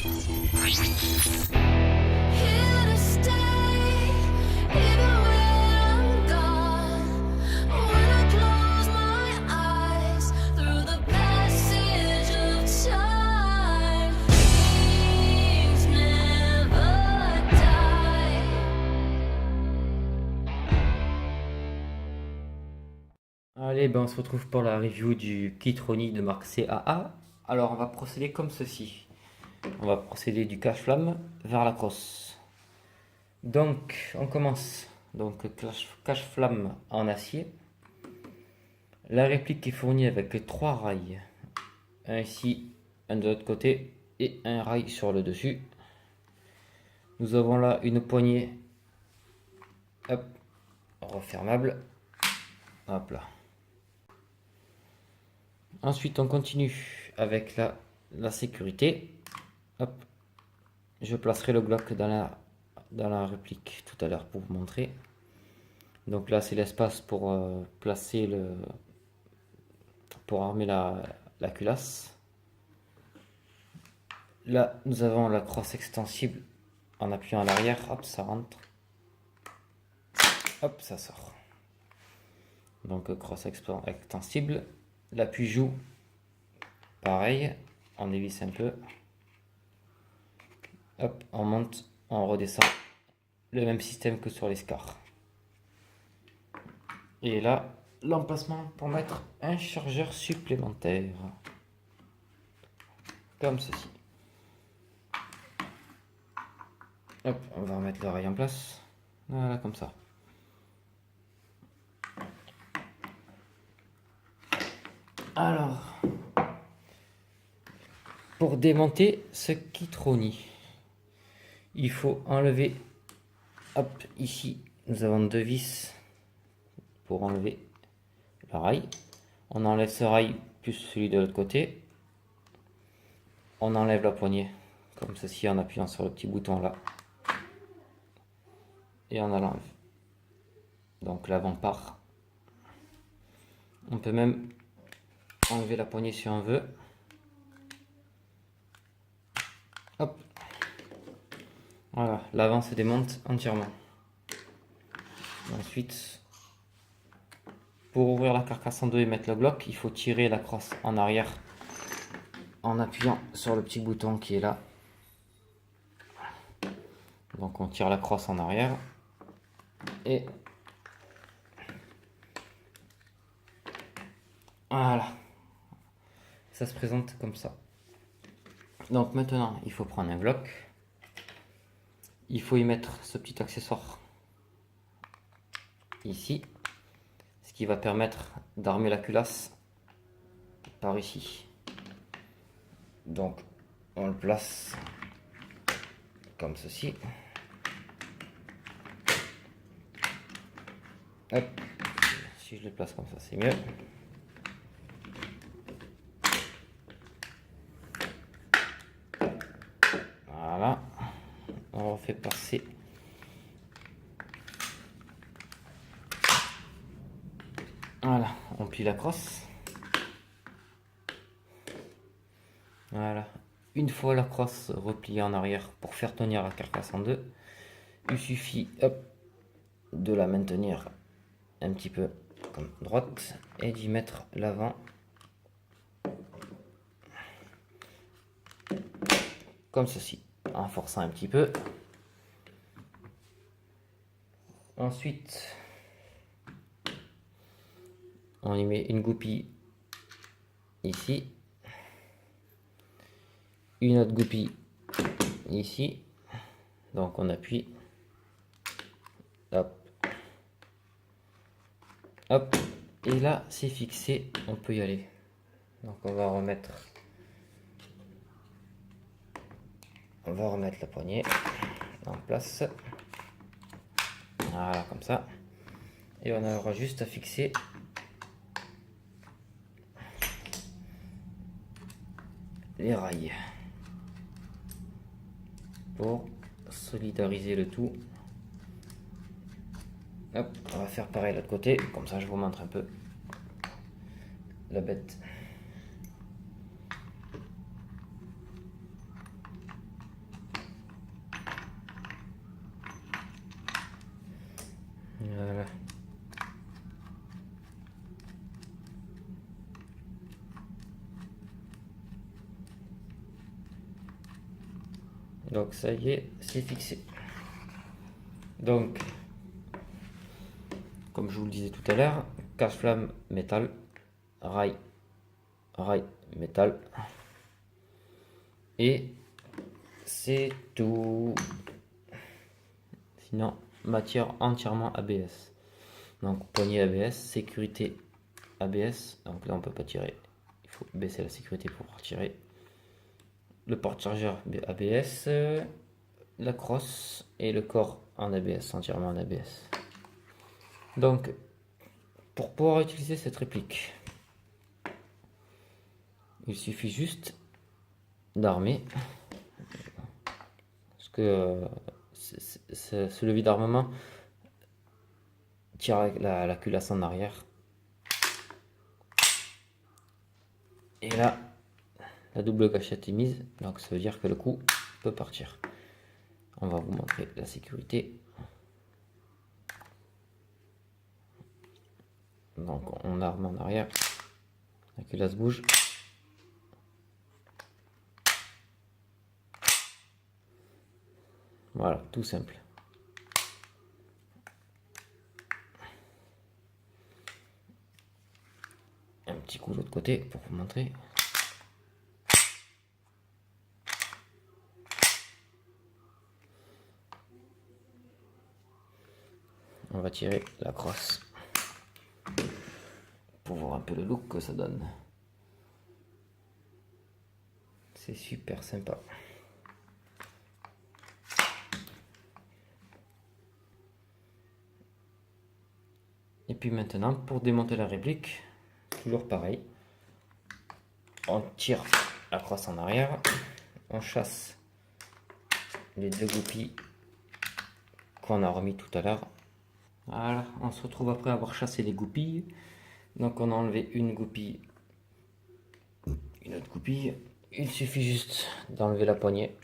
Here to stay, even when I'm gone. When I close my eyes through the passage of time, dreams never die. Allez, ben on se retrouve pour la review du Kitroni de marque CAA. Alors on va procéder comme ceci. On va procéder du cache-flamme vers la crosse. Donc on commence. Donc cache-flamme en acier. La réplique est fournie avec 3 rails. Un ici, un de l'autre côté et un rail sur le dessus. Nous avons là une poignée, hop, refermable. Hop là. Ensuite, on continue avec la sécurité. Hop. Je placerai le Glock dans la réplique tout à l'heure pour vous montrer. Donc là, c'est l'espace pour placer pour armer la culasse. Là, nous avons la crosse extensible en appuyant à l'arrière. Hop, ça rentre. Hop, ça sort. Donc crosse extensible. L'appui joue, pareil, on dévisse un peu. Hop, on monte, on redescend. Le même système que sur les Scar. Et là, l'emplacement pour mettre un chargeur supplémentaire. Comme ceci. Hop, on va remettre le rail en place. Voilà, comme ça. Alors, pour démonter ce Kitroni, il faut enlever, hop, ici, nous avons 2 vis pour enlever le rail. On enlève ce rail plus celui de l'autre côté. On enlève la poignée, comme ceci, en appuyant sur le petit bouton là. Et on l'enlève. Donc l'avant part. On peut même enlever la poignée si on veut. Hop. Voilà, l'avant se démonte entièrement. Ensuite, pour ouvrir la carcasse en deux et mettre le Glock, il faut tirer la crosse en arrière en appuyant sur le petit bouton qui est là. Donc on tire la crosse en arrière et voilà, ça se présente comme ça. Donc maintenant il faut prendre un Glock, il faut y mettre ce petit accessoire ici, ce qui va permettre d'armer la culasse par ici. Donc on le place comme ceci. Hop. Si je le place comme ça, c'est mieux. Voilà. On refait passer. Voilà. On plie la crosse. Voilà. Une fois la crosse repliée en arrière pour faire tenir la carcasse en deux, il suffit, hop, de la maintenir un petit peu comme droite et d'y mettre l'avant comme ceci, en forçant un petit peu. Ensuite, on y met une goupille ici, une autre goupille ici, donc on appuie, hop, hop, et là c'est fixé, on peut y aller. Donc on va remettre la poignée en place, voilà, comme ça, et on aura juste à fixer les rails pour solidariser le tout. Hop, on va faire pareil de l'autre côté, comme ça je vous montre un peu la bête. Donc ça y est, c'est fixé. Donc, comme je vous le disais tout à l'heure, cache-flamme métal, rail, métal. Et c'est tout. Sinon, matière entièrement ABS. Donc poignée ABS, sécurité ABS. Donc là on peut pas tirer. Il faut baisser la sécurité pour pouvoir tirer. Le porte-chargeur ABS, la crosse et le corps en ABS, entièrement en ABS. Donc pour pouvoir utiliser cette réplique, il suffit juste d'armer. Parce que ce levier d'armement tire la culasse en arrière. Et là, la double gâchette est mise, donc ça veut dire que le coup peut partir. On va vous montrer la sécurité. Donc on arme en arrière, la culasse bouge. Voilà, tout simple. Un petit coup de l'autre côté pour vous montrer. On va tirer la crosse pour voir un peu le look que ça donne. C'est super sympa. Et puis maintenant, pour démonter la réplique, toujours pareil. On tire la crosse en arrière, on chasse les deux goupilles qu'on a remis tout à l'heure. Voilà, on se retrouve après avoir chassé les goupilles. Donc on a enlevé une goupille, une autre goupille. Il suffit juste d'enlever la poignée.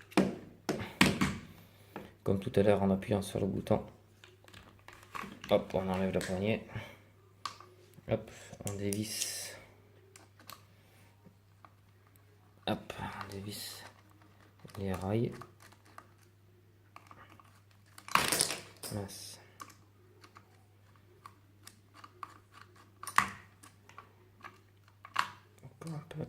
Comme tout à l'heure en appuyant sur le bouton. Hop, on enlève la poignée. Hop, on dévisse. Hop, on dévisse les rails. Mince. Un peu.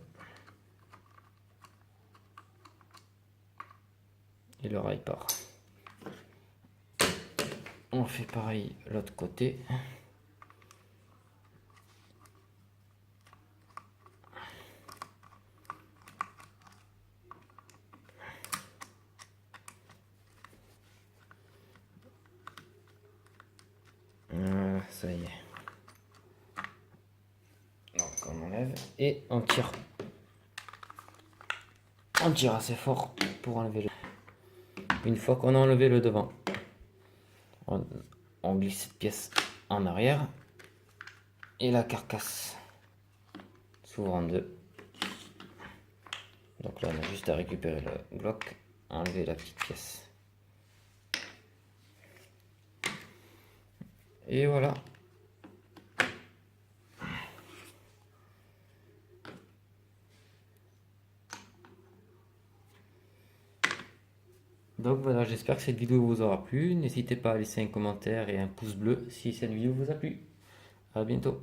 Et le rail part. On fait pareil l'autre côté. Ça y est. Donc on enlève et on tire. On tire assez fort pour enlever le... Une fois qu'on a enlevé le devant, on glisse cette pièce en arrière et la carcasse s'ouvre en deux. Donc là on a juste à récupérer le bloc, enlever la petite pièce. Et voilà. Donc voilà, j'espère que cette vidéo vous aura plu. N'hésitez pas à laisser un commentaire et un pouce bleu si cette vidéo vous a plu. À bientôt.